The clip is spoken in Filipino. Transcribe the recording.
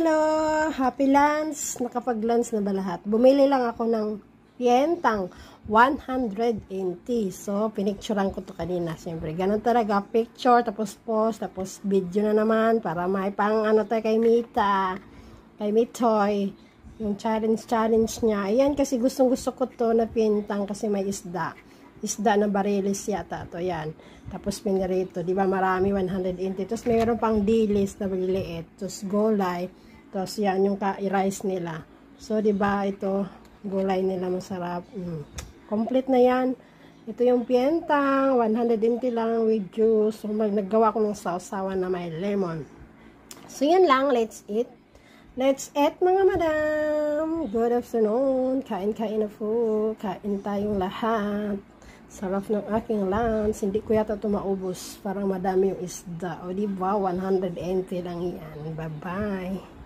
Hello! Happy lunch! Nakapag-lunch na ba lahat? Bumili lang ako ng pientang 180. So, pinicturean ko to kanina. Siyempre, ganun talaga. Picture, tapos post, tapos video na naman para may pang ano tayo kay Mita, kay Mitoy. Yung challenge niya. Ayan, kasi gustong-gusto ko to na pientang kasi may isda. Isda na barilis yata to. Yan. Tapos pinirito. Diba marami 180. Tapos mayroon pang dilis na maliliit. Tapos gulay. Tapos yan yung rice nila. So diba ito gulay nila masarap. Complete na yan. Ito yung pientang 180 lang with juice. So naggawa ko ng sausawan na may lemon. So yan lang. Let's eat. Let's eat mga madam. Good afternoon. Kain-kain na po. Kain tayong lahat. Sarap ng aking lunch. Hindi ko yata ito maubos. Parang madami yung isda. O diba? 180 lang yan. Bye-bye.